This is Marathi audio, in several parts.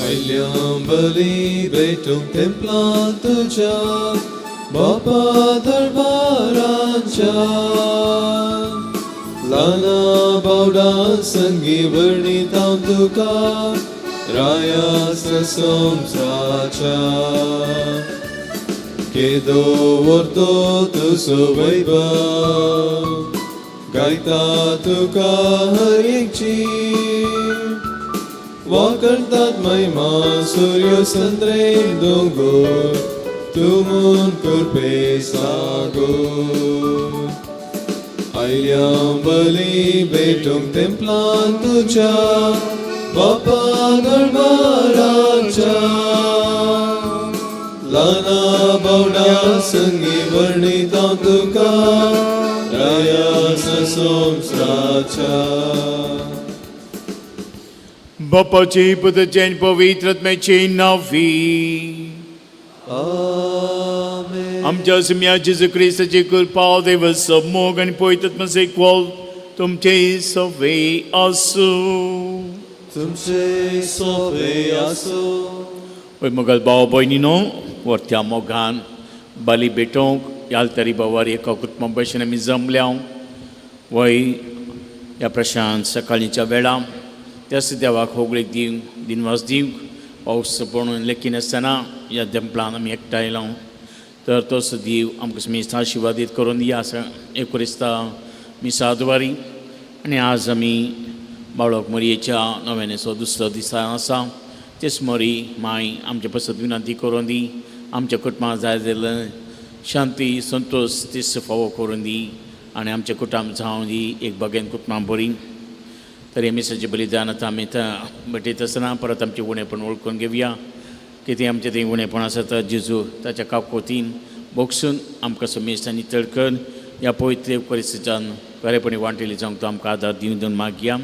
आयल्यां बली भेटूंक tempलांत तुझ्या बापा दरबारांच्या ल्हाना बावडां संगी वर्णितां तुका राया संवसाराच्या केदो व्हरतो तुजो वैभव गायता तुका हर एकची वाकरतात महिमा सूर्य चंद्रेन दोंगर तुमून करपे सागोर आयल्यां बली भेटूंक tempलांत तुझ्या बापा दरबाराच्या ल्हाना बावडां संगी वर्णितां तुका राया संवसाराच्या बापाचे पुत्राचे आणि पवित्रात्म्याचे नावी आमेन. आमच्या सम्या जेजू ख्रिस्ताची कृपा देव समोग आणि पवित्रात्म्याचे कोल तुमचे सवे असो. तुमचे सोबे आसो. पळय मुगल भाव भयणीनो, वर्त्या मोगान बली भेटोवंक यालतरी बावार एका कुटुंबा भशेन आमी जमल्या. वय ह्या प्रशांत सकाळीच्या वेळार त्याच देवाक होगळेक दिवंक दिनवास दिवंक पावस पडून लेखी नासतना ह्या देंपलान आमी एकठांय येयला. तर तोच देव आमकां मिसा आशिर्वादीत करून दिया. एकुरिस्ता मिसा द्वारी आनी आज आमी बाळक मरयेच्या 92 दिसा आसा. तेच मरी माय आमचे पसत विनंती करून दी. आमच्या कुटुंबाक जाय जाल्लें शांती संतोष तीस फावो करून दी आनी आमचे कुटुंब जावं दी एक बगेन कुटुंबां बरी. तरी मिसाचें बलिदान आतां आमी भेटयत आसतना परत आमचें उणेपण वळखून घेवया. कितें आमचें तें उणेपण आसा तर जेजू ताच्या काकोतीन बोगसून आमकां समेस्त आनी तळकन ह्या पवित्र परिस्थितीन खरेपणी वांटेली जावंक तो आमकां आदार दिवन मागया.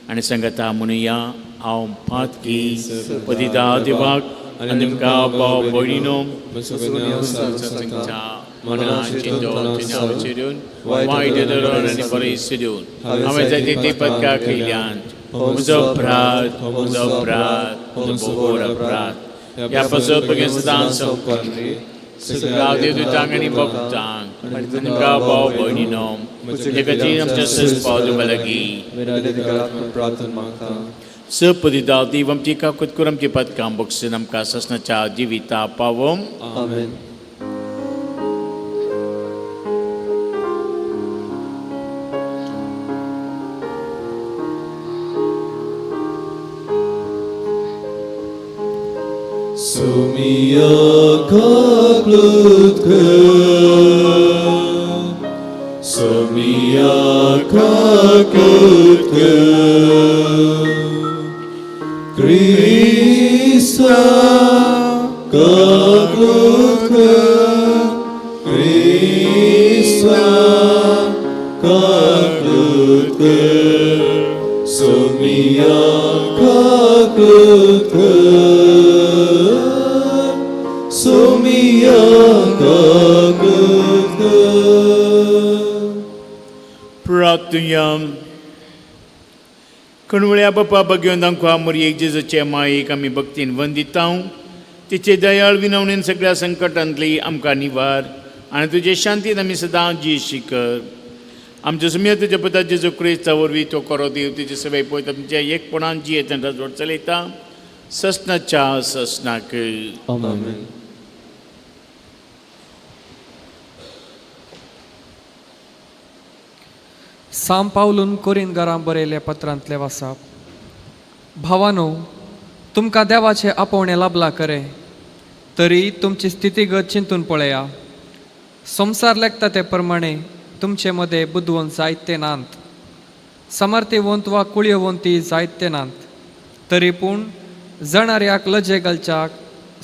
आनी सांगता म्हणुया हांव पातकी पदिता देवाक आनी तुमकां भाव भयणीनो मनान चिंतून चिरून वायट धरून आनी बरें सिदून हांवें जाय ते पदकां केल्यान म्हजो अपराध म्हजो अपराध ह्या पसत बगेन सदां सगळ्या देवदूतांक आनी भक्तांक आनी तुमकां भाव भयणीनो म्हजे खातीर आमच्या सस्पाव लागीं प्रार्थना मागता. सपदिता देव आमची काकूत करून आमची पदकां बक्षून आमकां ससनाच्या जिविता पावों. आमेन. Sumia kaklutka, sumia kaklutka, Krista kaklutka, Krista kaklutka, sumia kaklutka. प्रार्थना. कणवळ्या बापा बगेवन दाखवा मरयेक जेजूचे मायेक आमी भक्तीन वंदिता. तिचे दयाळ विनवणेन सगळ्या संकटांतली आमकां निवार आनी तुजे शांतीन आमी सदां जी कर. आमचे समेत तुज्या पुता जेजू क्रिस्ता वरवीं तो करो देव तुजे सगळे पळयता तुमच्या एकपणान जियेत राजवट चलयता ससनाच्या ससनाक. आमेन. साम पावलून कोरिंदकारां बरयल्या पत्रांतले वाचप. भावानो, तुमकां देवाचे आपोवणे लाभला करे तरी तुमची स्थितीगत चिंतून पळया. संवसार लेखता ते प्रमाणे तुमचे मदें बुदवंत जायते नांत, समर्थीवंत वा कुळयवंती जायते नांत. तरी पूण जणार्याक लजे घालच्याक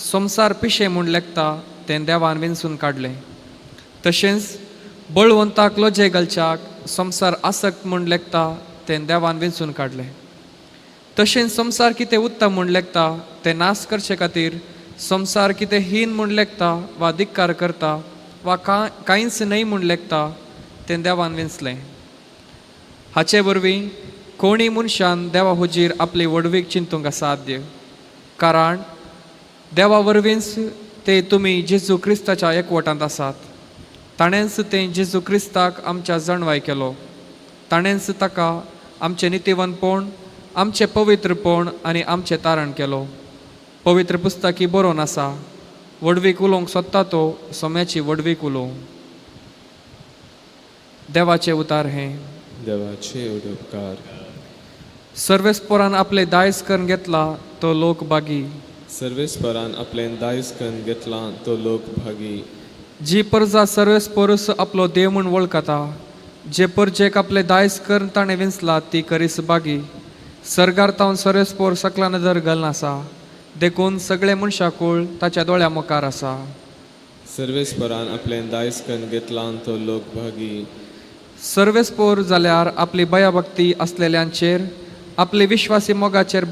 संवसार पिशे म्हूण लेखता तें देवान विंचून काडलें. तशेंच बळवंताक लजे घालच्याक संवसार आसक्त म्हूण लेखता तें देवान वेंचून काडलें. तशेंच संवसार कितें उत्तम म्हूण लेखता तें नाश करचे खातीर संवसार कितें हीन म्हूण लेखता वा धिक्कार करता वा कांयच न्हय म्हूण लेखता तें देवान वेंचलें. हाचे वरवीं कोणी मनशान देवा हुजीर आपली वडवीक चिंतूंक असाध्य. कारण देवा वरवींच ते तुमी जेजू क्रिस्ताच्या एकवटांत आसात. ताणेंच तें जेजू क्रिस्ताक आमच्या जणवाय केलो. ताणेंच ताका आमचें नितीवंतपण, आमचें पवित्रपण आनी आमचें तारण केलो. पवित्र पुस्तकी बरोवन आसा, वडवीक उलोवंक सोदता तो सोम्याची वडवीक उलोव. देवाचें उतार हें. देवाचे उपकार. सर्वेस्परान आपले दायज करून घेतला तो लोक बागी. सर्वेस्परान आपल्यान दायज करून घेतला तो लोक भागी. जी परजा सर्वेस्परस आपलो देव म्हूण वळखता, जे परजेक आपले दायज करून ताणें विंचला ती करीस बागी. सर्गार तावन सर्वेस्पोर सकला नदर घालून आसा, देखून सगळे मनशाकूळ ताच्या दोळ्या मुखार आसा. सर्वेस्परान आपल्यान दायज करून घेतला तो लोक भागी. सर्वेस्पोर जाल्यार आपली भयभक्ती असलेल्यांचेर, आपले विश्वासी मोगाचेर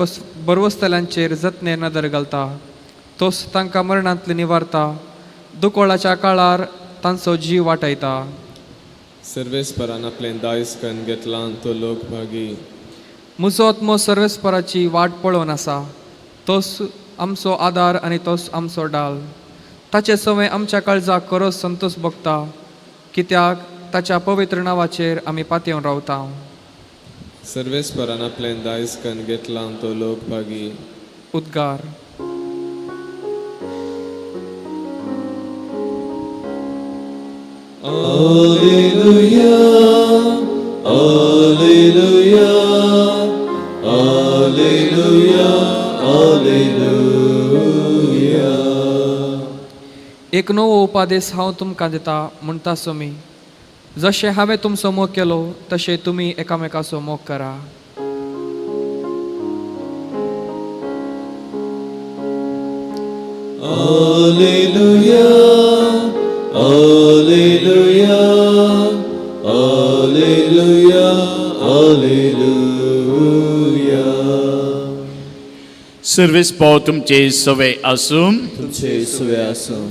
बरवस्तल्यांचेर जतने नदर घालता. तोच तांकां मरणांतले निवारता, दुकोळाच्या काळार तांचो जीव वाटयता. सर्वेस्परान आपल्यान दायज करून घेतला तो लोक भागी. म्हजो आत्मो सर्वेस्पराची वाट पळोवन आसा. तोच आमचो आदार आनी तोच आमचो डाल. ताचे सवय आमच्या काळजाक खरोच संतोश भोगता, कित्याक ताच्या पवित्र नांवाचेर आमी पातयेवन रावता. सर्वेस्परान आपल्यान दायज करून घेतला तो लोक भागी. उद्गार. Alleluia, Alleluia, Alleluia, Alleluia. एक नवो उपादेश हांव तुमकां दिता म्हणटा सोमी, जशें हांवें तुमचो मोग केलो तशें तुमी एकामेकाचो मोग करा. Alleluia, Alleluia, Alleluia, Alleluia. सर्वेस्पो तुमचे सवय आसूं. तुमचे सुवे आसूं.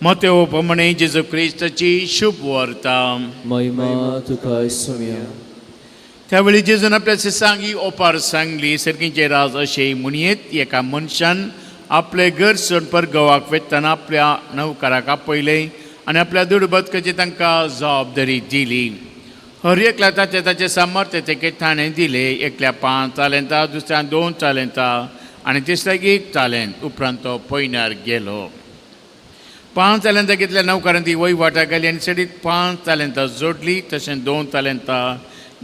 मतेव प्रमाणे जेजू क्रिस्ताची शुभ वार्ता. महिमा तुका सुम्या. त्यावेळी जेजून आपल्या शिसांगी ओपार सांगली, सर्गींचे राज अशे म्हणयेत एका मनशान आपले घर सोड परगांवाक वेतना आपल्या नौकाराक आपयले आनी आपल्या दुडबदकाची तांकां जबाबदारी दिली. हर एकल्या ताचे सामर्थ्य तेके ताणें दिले. एकल्या 5 तालेंतां, दुसऱ्याक 2 तालेंतां आनी तिसऱ्याक 1 तालेंत. उपरांत तो पयण्यार गेलो. 5 तालेंतां घेतल्या नौकारान ती वयवाटा गेली आनी सडीत 5 तालेंतां जोडली. तशें 2 तालेंतां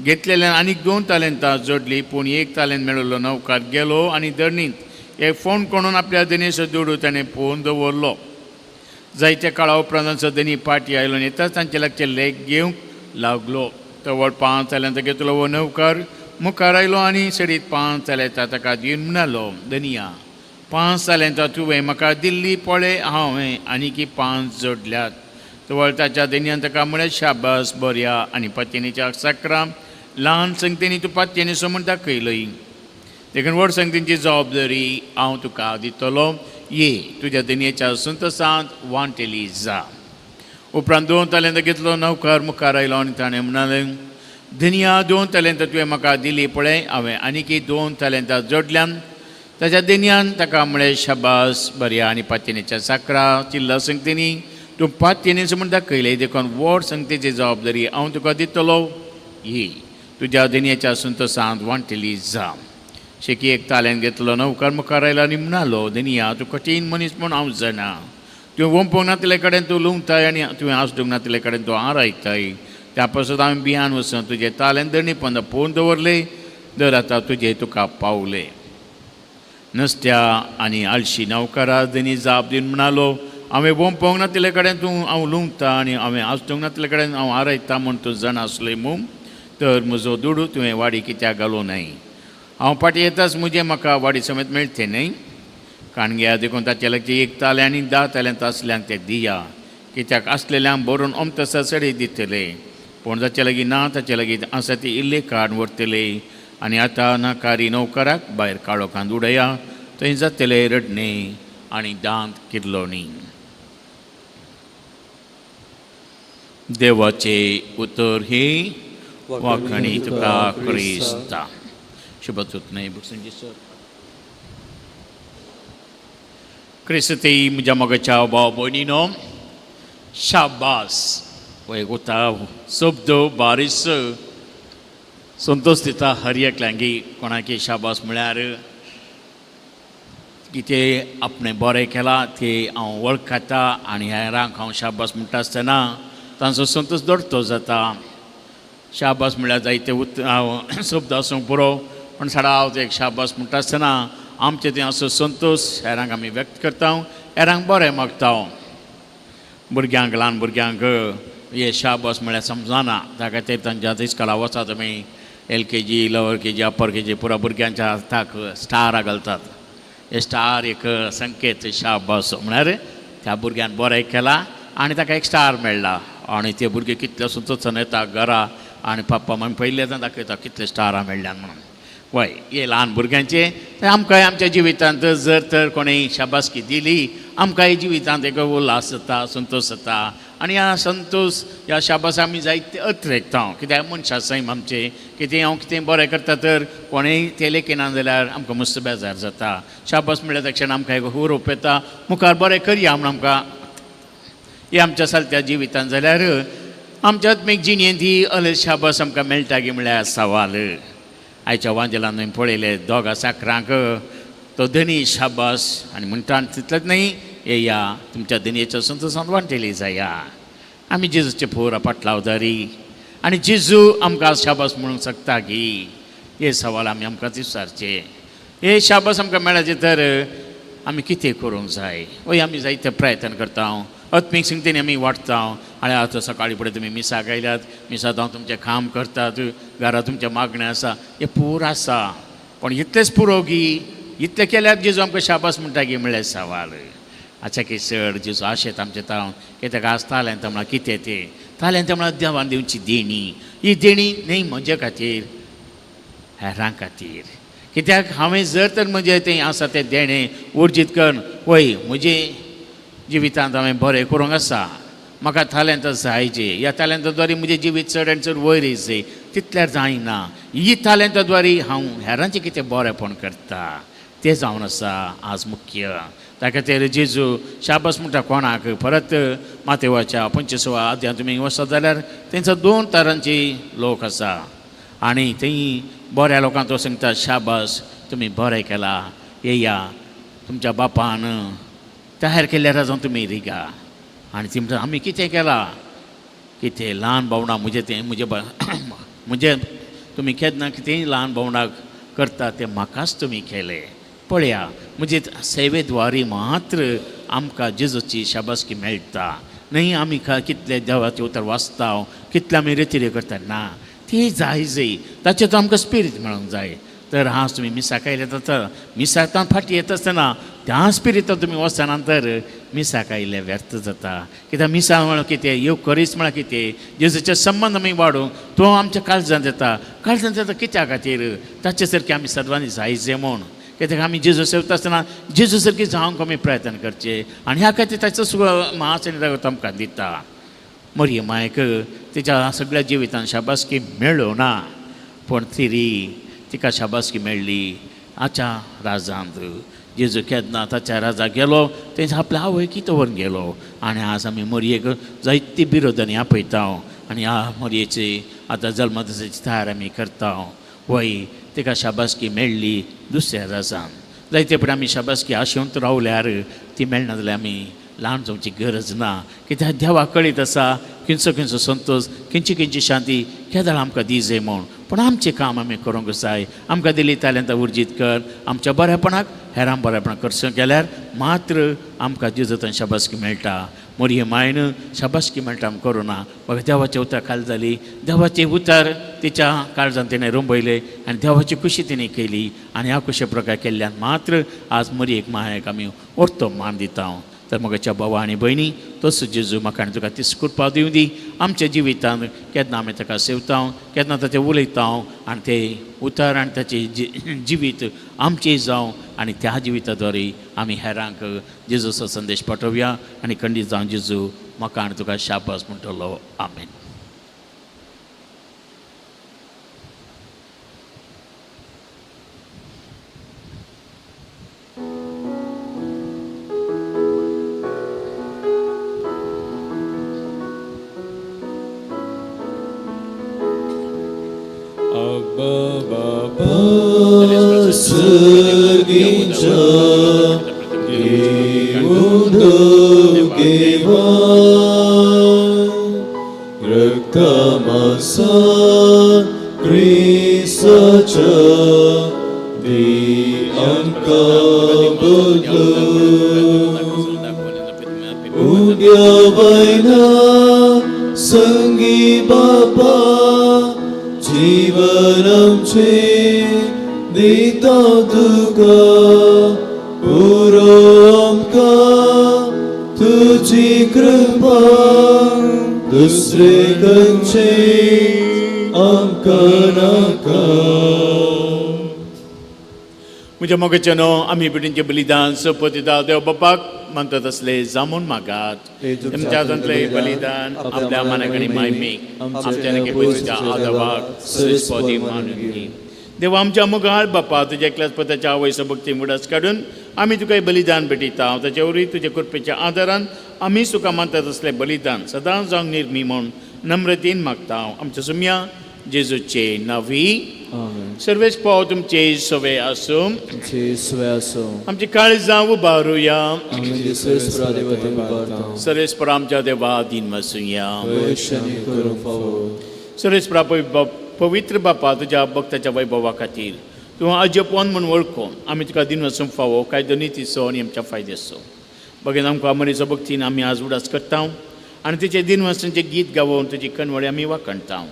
घेतलेल्यान आनीक 2 तालेंतां जोडली. पूण 1 तालेंत मेळिल्लो नौकार गेलो आनी धरणींत एक फोन करून आपल्या धनीचो दुडू ताणें पळोवन दवरलो. जायत्या काळा उपरांत धनी पाटी आयलो आनी येताच तांचे लागचे लेख घेवंक लागलो. तवळ 5 तालेंतां घेतलो वो नौकार मुखार आयलो आनी सडीत 5 तालेंतां ताका दिवन म्हणालो, धनिया 5 तालेंतां तुवें म्हाका दिल्ली पळय, हांवें आनीक 5 जोडल्यात. तवळ ताच्या धनयान ताका म्हळें, शाबास बऱ्या आनी पत्नीच्या साकरां ल्हान संगतींनी तूं पातयेनी समोर दाखयलय. देखून व्हड संगतींची जबाबदारी हांव तुका दितलो. ये तुज्या धनयेच्या संतोशांत वांटेली जा. उपरांत 2 तालेंतां घेतलो नौकार मुखार आयलो आनी ताणें म्हणालें, धनिया 2 तालेंतां तुवें म्हाका दिली पळय, हांवें आनीक 2 तालेंतां जोडल्यान. ताच्या धनयान ताका म्हळें, शाबास बऱ्या आनी पातयेच्या साकरां चिल्ला संगतींनी तूं पातयेनी समोर दाखयले. देखून व्हड संगतीची जबाबदारी हांव तुका दितलो. ये तुज्या धनयेच्या संतोशांत वांटेली जा. शेकी 1 तालेंत घेतलो नौकार मुखार आयलो आनी म्हणालो, धनिया तूं कठीण मनीस म्हूण हांव जाणा. तुवें वंपोवंक नातले कडेन तूं लुंवताय आनी तुवें आसडूंक नातले कडेन तूं आरायताय. त्या पासून हांवें बियान वचून तुजें तालेंत धरणीपण पळोवन दवरले. दर आतां तुजें तुका पावले. नसत्या आनी आळशी नौकारा धनी जाप दिवन म्हणालो, हांवें वंपोवंक नातले कडेन तूं हांव लुंवता आनी हांवें आसडूंक नातले कडेन हांव आरायता म्हूण तूं जाणा आसलें मूं. तर म्हजो दुडू तुवें वाडी कित्याक घालो न्हय. हांव फाटीं येताच म्हजें म्हाका वाडी समेत मेळचें न्हय. काणग्या देखून ताचे लागचीं 1 तालें आनी 10 तालेंतां असल्यांक तें दिया. कित्याक आसलेल्यांक बरोवन अमतसा सडे दितले. पूण जाचे लागीं ना ताचे लागीं आसा ती इल्ले काड व्हरतले. आनी आतां नाकारी नौकाराक भायर काळोखांत उडया. थंय जातले रडणें आनी दांत किर्लोणी. देवाचें उतर हे वाखणी तुका क्रिस्ता. शुभ सुतने बुक्संजी सर. क्रिस्ती म्हज्या मोगाच्या भाव भयणीनो शाबास हो एक उता शब्द बारीस संतोष दिता हर एकल्यांगी कोणाकी शाबास म्हळ्यार कितें आपणें बरें केलां तें हांव वळखता आनी हेरांक हांव शाबास म्हणटा आसतना तांचो संतोश दडतो जाता. शाबास म्हळ्यार जायते शब्द आसूंक पुरो पण सदांच एक शाबास म्हणटा आसतना आमचे तें असो संतोश हेरांक आमी व्यक्त करता, हेरांक बरें मागता. भुरग्यांक ल्हान भुरग्यांक हे शाबास म्हळ्यार समजना, त्या खातीर तांच्या इस्कॉला वचात तुमी LKG, lower KG, upper KG पुरा भुरग्यांच्या हाताक स्टार घालतात. हे स्टार एक संकेत शाबास म्हळ्यार त्या भुरग्यान बरें केलां आनी ताका एक स्टार मेळ्ळा आनी ते भुरगे कितले संतोशान येता घरा आनी पप्पा मम्मी पयलें दाखयता कितले स्टारां मेळ्ळ्यान म्हणून. वय हे ल्हान भुरग्यांचे आमकांय आमच्या जिवितांत जर तर कोणें शाबासकी दिली आमकांय जिवितांत एक उल्हास जाता, संतोश जाता आनी ह्या संतोश ह्या शाबास आमी जायते अर्थ रेखता. कित्याक मनशा सैम आमचे कितें हांव कितें बरें करता तर कोणेंय तें लेखिना जाल्यार आमकां मस्त बेजार जाता. शाबास म्हळ्यार त्या क्षण आमकां एक हुरूप येता, मुखार बरें करया म्हूण आमकां हे आमच्या चलत्या जिवितांत. जाल्यार आमच्या आत्मीक जिणेंत ही शाबास आमकां मेळटा गे म्हळ्यार सवाल. आयच्या वांजेलान हांवें पळयले दोगा साकरांक तो धनी शाबास आनी म्हणटा तितलेंच न्ही येया तुमच्या धनयेच्या संतोशांत वांटेली जाया. आमी जेजूचे पोरा पाटलावदारी आनी जेजू आमकां शाबास म्हणूंक शकता की हे सवाल आमी आमकांच विचारचे. हे शाबास आमकां मेळचे तर आमी कितें करूंक जाय. वय आमी जायते प्रयत्न करता, आत्मीक संगतीन आमी वाडटा आनी आतां सकाळी फुडें तुमी मिसाक आयल्यात, मिसांत हांव तुमचें काम करतात, घरा तुमचें मागणें आसा, हें पुरो आसा. पण इतलेंच पुरो गी इतलें केल्यार जेजू आमकां शाबास म्हणटा गे म्हळ्यार सवाल. आच्छा की चड जेजू आशेत आमचें तावन कित्याक आज ताल्यांत म्हळ्यार कितें तें ताल्यांत म्हळ्यार देवान दिवची देणी. ही देणी न्ही म्हजे खातीर हेरां खातीर. कित्याक हांवें जर तर म्हजें तें आसा तें देणें उर्जीत करून वय म्हजे जिवितांत हांवें बरें करूंक आसा, म्हाका ताल्यांत जायचे, ह्या ताल्यांताद्वारे म्हजें जिवीत चड आनी चड वयर येयचें तितल्यार जायना. ही ताल्यांताद्वारे हांव हेरांचें कितें बरेंपण करता तें जावन आसा आज मुख्य. त्या खातीर जेजू शाबास म्हणटा कोणाक. परत मातेवाच्या 25व्या अध्यायांत तुमी वचत जाल्यार तेंचो 2 तरांची लोक आसा आनी थंय बऱ्या लोकांक तो सांगता शाबास तुमी बरें केलां, येया तुमच्या बापान तयार केल्ल्या राजून तुमी रिगा. आनी ती म्हणटा आमी कितें केलां, कितें ल्हान भावणां म्हजें तुमी केन्ना कितेंय ल्हान भावणाक करता तें म्हाकाच तुमी केलें. पळया म्हणजे सेवेद्वारी मात्र आमकां जेजूची शाबासकी मेळटा. न्ही आमी कितले देवाचे उतर वाचता, कितले आमी रितीरे करता ना, ती जाय ताचें तो आमकां स्पिरीट मेळोंक जाय. तर आज तुमी मिसाक आयले तर मिसाकांत फाटी येता आसतना त्या स्पिरिटान तुमी वचना तर मिसाक आयिल्ले व्यर्थ जाता. कित्याक मिसा म्हळ्यार कितें येवकरीच म्हळ्यार कितें जेजूचे संबंद आमी वाडोवंक तो आमच्या काळजांत येता. काळजांत येता कित्या खातीर ताचे सारकें आमी सर्वांनी जायचे म्हूण. कित्याक आमी जेजू सेवता आसतना जेजू सारकी जावंक आमी प्रयत्न करचे आनी ह्या खातीर ताचो महासनिरागत आमकां दिता. मरिये मायक तिच्या सगळ्या जिवितांत शाबासकी मेळ्ळो ना पूण तरी तिका शाबासकी मेळ्ळी आच्या राजांत. जेजू केन्ना ताच्या राजा गेलो तें आपल्या आवयकी दवरून गेलो आनी आज आमी मरयेक जायती बिरोधांनी आपयता आनी ह्या मरयेची आतां जल्म दिसाची तयार आमी करता. वय तिका शाबासकी मेळ्ळी दुसऱ्या राजान. जायते फुडें आमी शाबासकी आशेवंत रावल्यार ती मेळना जाल्यार आमी ल्हान जावची गरज ना. कित्याक देवाक कळीत आसा खंयचो संतोश खंयची शांती केदाळ आमकां दिजे म्हूण. पूण आमचें काम आमी करूंक जाय. आमकां दिली ताल्यांत उर्जीत कर आमच्या बऱ्यापणाक हेरां बऱ्यापणाक करचें केल्यार मात्र आमकां जेजूंत शाबासकी मेळटा. मरिये मायन शाबासकी मेळटा आमकां करूं ना. म्हाका देवाचें उतर खाली जाली, देवाचें उतर तिच्या काळजांत तिणें रुंबयलें आनी देवाची कुशी तिणें केली आनी ह्या कुशे प्रकार केल्ल्यान मात्र आज मरयेक मायेक आमी व्हरतो मान दिता. तर मोगाच्या भावा आनी भयणी तसो जेजू म्हाका आनी तुका तीच कृपा दिवं दी. आमच्या जिवितांत केन्ना आमी ताका सेवता, केन्ना ताचें उलयता आनी तें उतर आनी ताचें जिवीत आमचें जावं आनी त्या जिविताद्वारे आमी हेरांक जेजूचो संदेश पाठोवया आनी खंडीत जावन जेजू म्हाका आनी तुका शाबास म्हणटलो. आमेन. बापा सर्गीच्या येऊन घेवा रक्तमासा ख्रिस्ताच्या दी आमका बदलू उद्या बैना संगी बापा जीवन आमचे दिता तुका पुरो आमका तुझी कृपा दुसरे खंयचे आमका नाका म्हज्या मोगाचेनो आमी पिढींचे बलिदान सोपतिता देव बापाक मानतात असले जामून मागात तुमच्या हातांतले बलिदान आपल्या मनाकडे मायमीक आमच्या नखे पयसच्या आदवाक सरस्वती मानून घे देवा आमच्या मुखार बापा तुज्या एकल्याच पदाच्या आवयसो भक्ती मुडास काडून आमी तुका बलिदान भेटयता ताचे वरवीं तुज्या कृपेच्या आदारान आमी सुका मानतात असले बलिदान सदांच जावंक निर्मी म्हूण नम्रतेन मागता आमच्या सुम्या जेजूचे नावी सर्वेच पाव तुमचे सवे आसूं आमची काळजां उबारुया सर्वेस्पर आमच्या देवा दिन वसूया सर्वेस्परा पवित्र बापा तुज्या भक्ताच्या वैभवा खातीर तूं अजपवन म्हूण वळखून आमी तुका दिन वचूंक फावो कायदो नितीचो आनी आमच्या फायद्याचो बगेन आमकां अमरीचो भक्तीन आमी आज उडास करता आनी तुजे दिन वचूनचें गीत गावून तुजी कणवळी आमी वाखणटा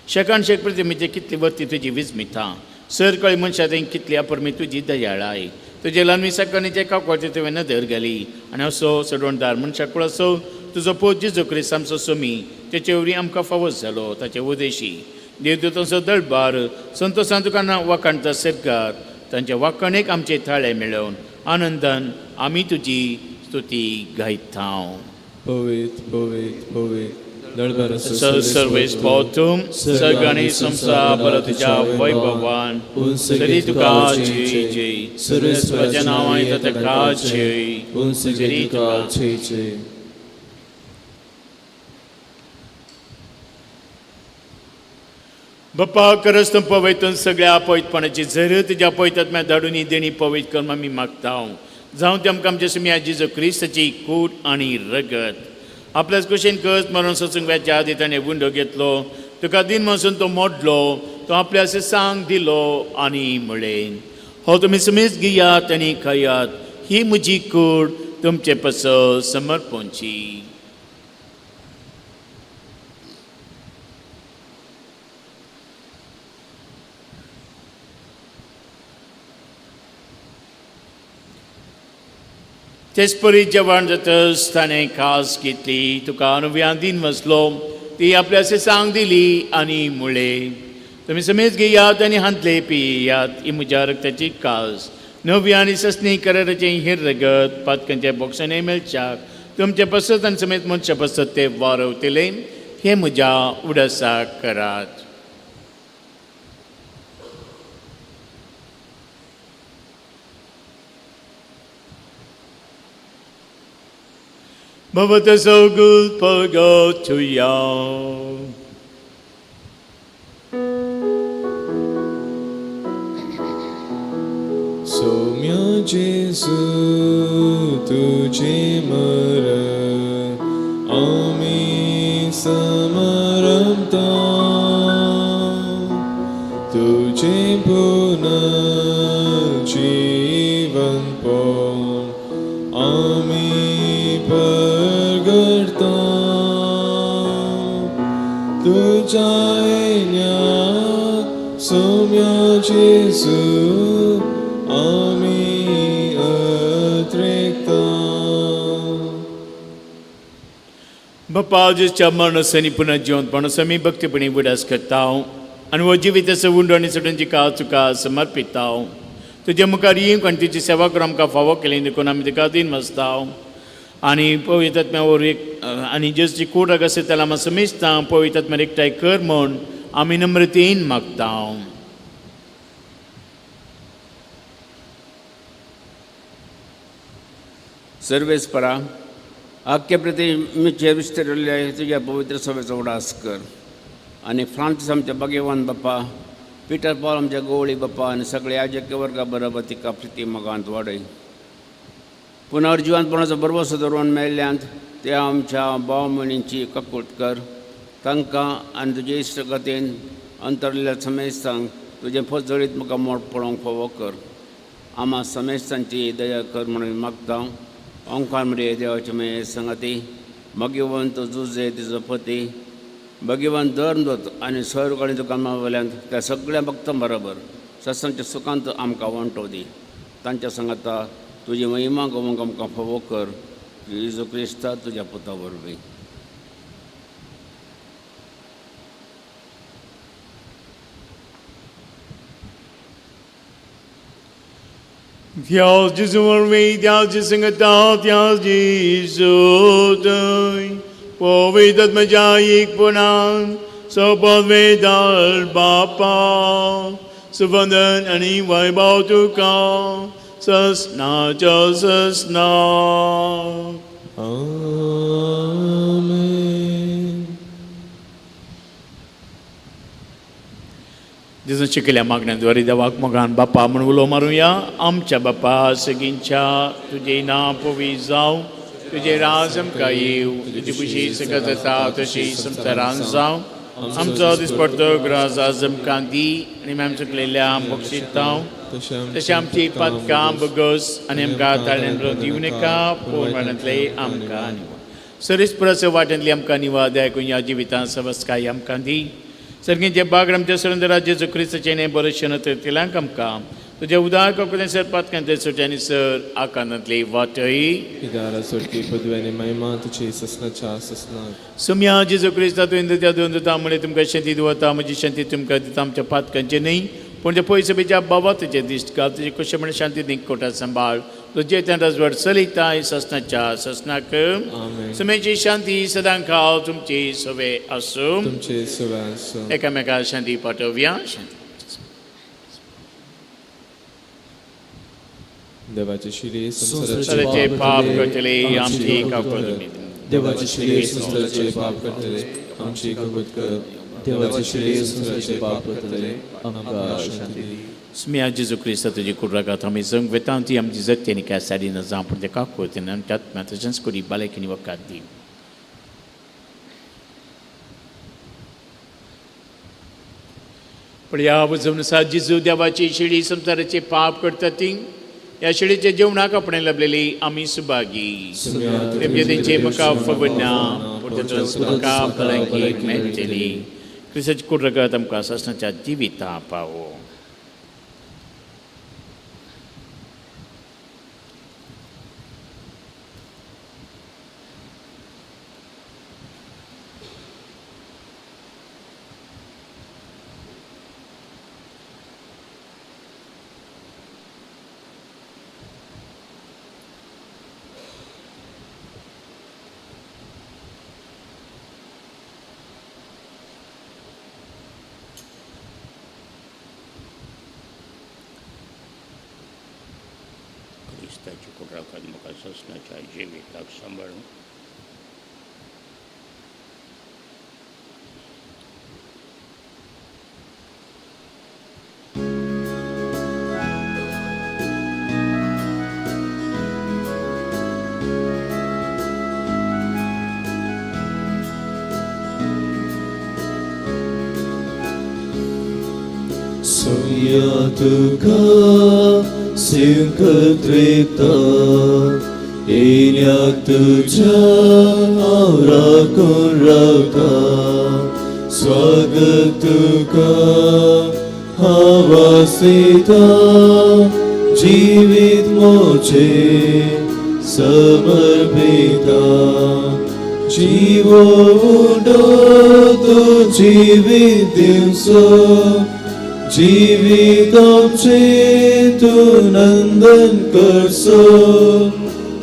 शेकाण शेक प्रतिमेचे कितली वर्ती तुजी विस्मिता सर कळी मनशां थंय कितली अपरमी तुजी दयाळाय तुजे ल्हानवी साकणीचे काकवाचे तुवें नदर घाली आनी असो सडवणदार मनशाक असो तुजो पोत जेजू क्रिस्त आमचो सोमी तेचे वरवीं आमकां फावोस जालो ताचे उदेशी देवदूतांचो दळबार संतोशान तुका वाखणटा सरकार तांचे वाखणेक आमचे थाळे मेळोवन आनंदान आमी तुजी स्तुती गायता पवित पवित पवित दळबार सर्वेस पावतूम सगळ्यांनी संसार बरो तुज्या वैभवान सरी तुका जय जय सर्वेस्वराच्या नांवान येता ताका जय सरी तुका जय जय बाप्पा करस तूं पवयतून सगळ्या पवित्रपणाची झर तुज्या पवित्रात्म्या धाडून ही देणी पवित्र करून आमी मागता जावं ते आमकां आमच्या सुम्या जेजू क्रिस्ताची कूड आनी रगत आपल्याच कुशीन कस मरून सत्संगाच्या आदी ताणें गुंडो घेतलो तुका दिन वचून तो मोडलो तो आपल्या सांग दिलो आनी म्हळें हो तुमी समीच गियात आनी खायात ही म्हजी कूड तुमचे पसो समर्पणची तेच परी जेवण जातच ताणें खास घेतली तुका नव्यान दिन वचलो ती आपल्या सांग दिली आनी म्हळें तुमी समेज घेयात आनी हांतले पियात ही म्हज्या रक्ताची कास नव्या आनी सस्नी कराराचें हेर रगत पातकांच्या बॉक्सांनी मेळच्याक तुमचे पसत आनी समेत मनशा पसत ते वारवतले हे म्हज्या उडासाक करात Bhavata Sogul Pagatuya. सौम्य जेजू तुझे मरण आमी समरमता तुझे पुनः जीवन पोन आमी परगडता तुझ्या येण्यात सौम्य जेजू आमी अत्रेकता बाप्पा जेच्या मरणसनी पुन्हा जिवंतपणास आमी भक्तीपणी विडास करता आनी हो जिविताचो उंडो आनी सोडून जिका तुका समर्पिता तुजे मुखार येवंक आनी तुजी सेवा करून आमकां फावो केली देखून आमी तुका दिन वचता आनी पवित्रात्म्या वरवीं आनी जेची कूड आसा त्याला आमी समेजता पवित्रात्म्यार एकठांय कर म्हूण आमी नम्रतेन मागता सर्वेस्परा आख्खे प्रतिमेचेर विस्तारिल्ल्या तुज्या पवित्र सभेचो उडास कर आनी फ्रांसीस आमच्या भाग्यवान बाप्पा पिटर पॉल आमच्या गवळी बाप्पा आनी सगळे याजक वर्गा बरोबर तिका प्रिती मोगांत वाडय. पुनर्जिवंतपणाचो बरो सुदारून मेल्ल्यांत ते आमच्या भाव मणींची ककूट कर. तांकां आनी तुजे इश्टगतीन अंतरलेल्या समेस्तांक तुजें फजळीत म्हाका मोठ पळोवंक फावो कर. आम्हा समेस्तांची दया कर म्हणून मागता. ओंकार मरे देवाचे मे संगती भगिवंत जुजे तिजो पती भगिवंत धर्मदूत आनी स्वर्ग आनी तुका वयल्यान त्या सगळ्या भक्तां बरोबर सत्संगाच्या सुखांत आमकां वांटो दी. तांच्या सांगाता तुजी महिमा गोवंक आमकां फावो कर. जेजू क्रिस्ता तुज्या पुता वरवीं. Dios Jesu ormi, Dios Jesu ngata, Dios Jesu doi. Povidat majayik punan, sopat vedal Bapa. Suvandan ani vaibhav tuka, sasna jasasna. Amen. जसं शिकल्या मागण्यांद्वारे देवाक मोगान बाप्पा म्हणून उलो मारूया. आमच्या बाप्पा सगळींच्या तुझे नाव पोवी जावं, तुझे राज आमकां येव, तुजी खुशी सगळं जाता तशी संसारान जावं. आमचो दिसपडटो ग्रास आज आमकां दी आनी आमी चुकलेल्या बक्षितांव तशें आमची पातकां बगस आनी आमकां ताळ्यान दिवं नाका. पोरमानांतले आमकां निवड. सरीसपराचे वाटेंतली आमकां निवाद आयकून ह्या जिवितांत सवस्काय आमकां दी. सर्गींचे बाग आमच्या सुरेंद्र जेजू क्रिस्ताचे न्हय बरेशेन तेलांक आमकां तुजे उदार कोंकणी सर पातकांतले सुट्यांनी सर आकांतांतली वाटय. Idara sorti podveni महिमा तुझी ससनाच्या ससनाक. सुम्या जेजू क्रिस्ता तुवें त्या दोन दिता म्हळ्यार तुमकां शांती दिवता. म्हजी शांती तुमकां दिता. आमच्या पातकांचे न्हय पूण ते पयस बेच्या बाबा तुजे दिश्ट घाल. तुजे कशें म्हण शांती दी कोटा सांबाळ. तुजे त्या राजवट चलयताय ससनाच्या ससनाक. सुमेची शांती सदां खाव तुमची सवे आसूं. तुमचे सुवास एकामेकाक शांती पाठोवया. देवाची शिरी संसाराचे पाप करतले आमची काकूट कर. देवाची शिरी संसाराचे पाप करतले आमची काकूट कर. देवाची शिरी संसाराचे पाप करतले आमकां शांती दी. स्मिया जेजू क्रिस्ता तुजी कुर्रागात आमी जंग वेता ती आमची जगतेनी काय साडी न जावं पूण ते काकूतीन आमच्या आत्म्यातल्यान करी बालायकीनी वकात दी. पण ह्या वजवणुसार जेजू देवाची शिडी संसाराचे पाप करता ती या शिडीचे जेवणाक आपणे लभलेली आमी सुभागी. तेंचे म्हाका फगना पूण तेतून तुमकां भलायकी मेळटली. क्रिस्ताची कुर्रागात आमकां ससनाच्या जिविता पावो. क्रिस्ताची कुर्रागात म्हाका ससनाच्या जिविताक सांबाळूं. Soya tuka सिंकत्रिता येण्याक तुझ्या आवराकून रावता. स्वागत तुका हावासिता जिवीत मोचे समर्पिता. जीवो उडो तू जिवीत दिवसो जीवित आमचे तू नंदन करसो.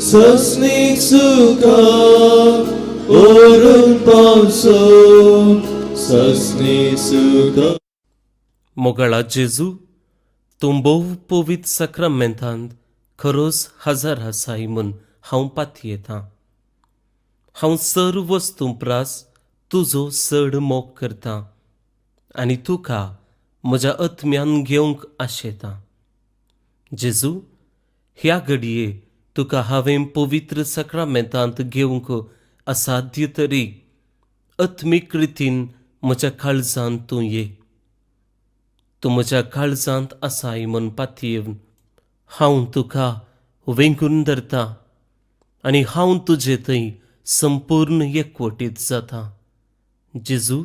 ससनीक सुखा ओरून पावसो ससनीक सुखा. मोगाळा जेजू तूं भोव पवित्र सक्रामेंतांत खरोच हजर आसाय म्हूण हांव पातयेतां. हांव सर्व वस्तू प्रास तुजो चड मोग करतां आनी तुका म्हज्या आत्म्यान घेवंक आशेता. जेजू, ह्या घडये तुका हांवें पवित्र सक्रामेंतांत घेवंक असाध्य तरी आत्मीक रितीन म्हज्या काळजांत तूं ये. तूं म्हज्या काळजांत आसाय म्हूण पातयेवन हांव तुका वेंगून धरतां आनी हांव तुजे थंय संपूर्ण एकवटीत जाता. जेजू,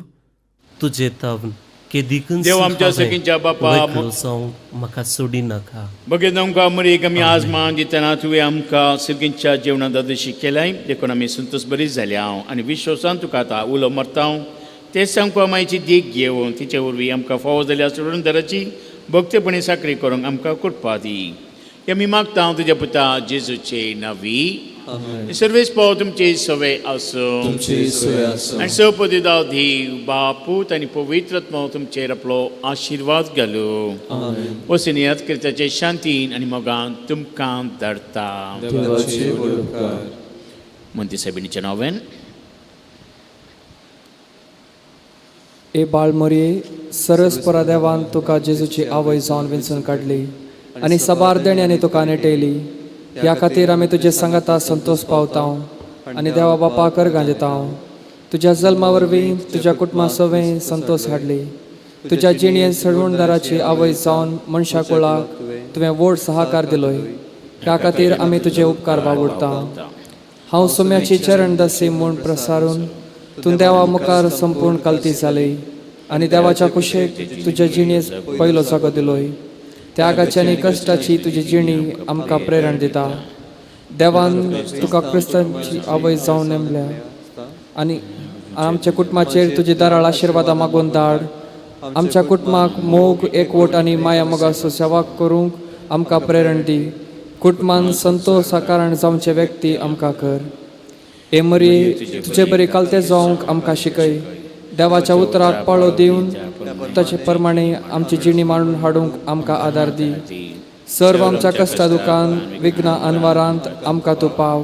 तुजे तावन केदीकच देव आमच्या सगळ्यांच्या बापा, जावंक म्हाका सोडी नाका. बघेन आमकां मरेक आमी आजमान दितना तुवें आमकां सगळ्यांच्या जेवणात आदर्शी केलाय, देखून आमी संतोश बरी जाल्या आनी विश्वासान तुका आतां उलो मारता. तेच सांगपा मायची देख घेवन तिचे वरवीं आमकां फावो जाल्या सोडूनदाराची भक्तपणी साखरी करूंक आमकां करपा दी. हे आमी मागता तुज्या पुता जेजूचे नांवी. सर्वेस पाव तुमचे सवय आसूं आनी सपदिदाव देव बापूत आनी पवित्र आत्मा तुमचेर आपलो आशिर्वाद घालूं. वसनियात किर्ताचे शांतीन आनी मोगान तुमकां धाडटा. म्हणटी सायबिणीच्या नांवान. ए बाळ मोरये, सरस्परा देवान तुका जेजूची आवय जावन वेंचून काडली आनी सबारदेण्यानी तुका नेटयली. ह्या खातीर आमी तुजे सांगाता संतोष पावता आनी देवा बापा करगां दिता. तुज्या जल्मा वरवीं तुज्या कुटुंबा सवें संतोष हाडली. तुज्या जिणेन सडवणदाराची आवय जावन मनशा कुळाक तुवें व्हड सहकार दिलोय. ह्या खातीर आमी तुजे उपकार बावडटा. हांव सोम्याची चरण दसी म्हूण प्रसारून तूं देवा मुखार संपूर्ण कालती जाली आनी देवाच्या कुशेक तुज्या जिणेस पयलो जागो दिलोय. त्यागाची आनी कश्टाची तुजी जिणी आमकां प्रेरण दिता. देवान तुका क्रिस्तांची आवय जावन नेमल्या आनी आमच्या कुटुंबाचेर तुजी दाराळ आशिर्वादां मागून धाड. आमच्या कुटुंबाक मोग एकवट आनी माया मोगाचो सेवा करूंक आमकां प्रेरण दी. कुटुंबान संतोश साकारण जावचे व्यक्ती आमकां कर. हे मरी तुजे बरी कालते जावंक आमकां शिकय. देवाच्या उतराक पाळो दिवन ताचे प्रमाणे आमची जिणी मांडून हाडूंक आमकां आदार दी. सर्व आमच्या कश्टा दुखान विघ्ना अनवारांत आमकां तूं पाव.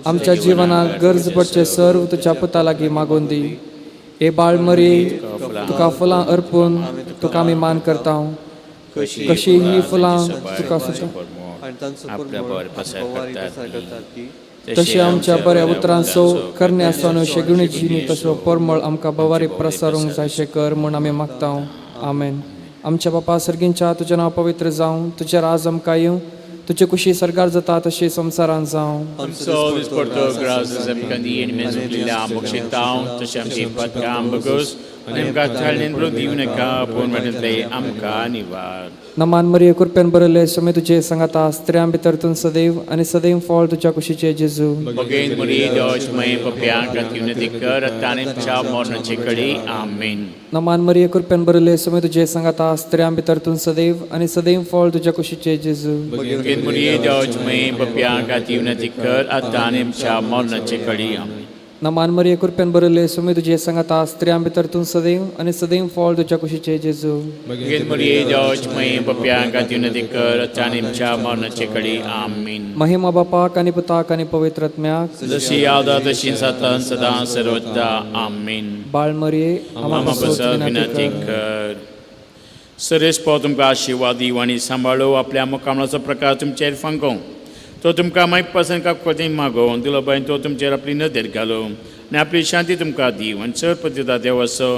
आमच्या जिवनाक गरज पडचे सर्व तुज्या पुता लागीं मागून दी. हे बाळ मरी तुका फुलां अर्पून तुका आमी मान करता. कशी ही फुलां तुका तशें आमच्या बऱ्या उतरांचो करण्या आसतना शेगणी जिणी तसो परमळ आमकां बवारी प्रसारूंक जायशें कर म्हूण आमी मागता. आमेन. आमच्या बापा सर्गींच्या तुजें नांव पवित्र जावं. तुजें राज आमकां येवं. तुजी कुशी सरकार जाता तशी संवसारांत जावं. आमचो दिसपडटो ग्रास आमकां दी आनी मेजूंतल्या मोक्षिता तशें आमची पदकां बगोस आनी आमकां थाळणेन बरो दिवं नाका पूण वाटेंतले आमकां निवार. नमान मरिये कृपेन बरयले समे तुजे सांगाता स्त्रियां भितर तूं सदैव आनी सदैव फळ तुज्या कुशीचे जेजू. बगेन मरी दोश मय पप्यांक दिवनती कर आतांच्या मरणाचे कडी. आमेन. नमान मरिये कृपेन बरयले समे तुजे सांगाता स्त्रियां भितर तूं सदैव आनी सदैव फळ तुज्या कुशीचे जेजू. बगेन मरी दोश मय पप्यांक दिवनती कर आतांच्या मरणाचे कडी. आमेन. नमान मरिये कृपेन बरयले समे तुजे सांगाता स्त्रियां भितर तूं सदैव आनी सदैव फळ तुज्या कुशीचे जेजू. बगेन मरी दोश मय पप्यांक दिवनती कर आतांच्या मरणाचे कडी. आमेन. महिमा बापाक आनी पुताक आनी पवित्र आत्म्याक जशी यादा तशी सातान सदा सर्वदा. आमेन. बाळ मरिये आम्हा विनंती कर. सरेस पाव तुमकां आशिर्वाद दिव आनी सांबाळो. आपल्या मुखामणाचो प्रकार तुमचेर फांको. तो तुमकां मागीर पासून काकोती मागो दिलो बाय तो तुमचेर आपली नदर घालो आनी आपली शांती तुमकां दिव. आनी चड पतिता देव असो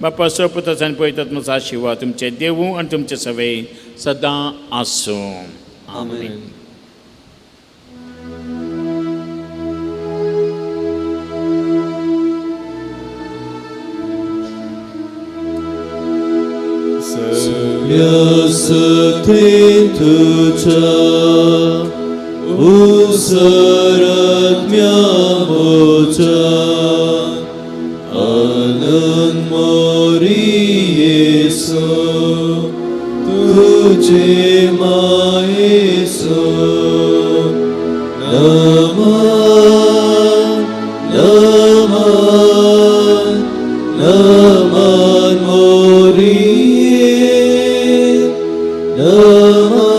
बापा स पुताचो आनी पळयतात म्हजो आशिर्वाद तुमचे देवू आनी तुमचे सवय सदां आसूं. आमेन. उसरत्म्या मोचा आनंद मोरियेसो तुझे मायेसो नमन नमन नमन मोरिये नमन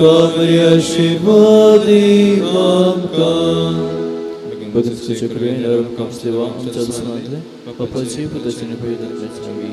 Maria आशीर्वादी mamka. Potem się krwienia rąbką wstyła, co zasnadle, a płaci podacie nie pojedę przez nogi.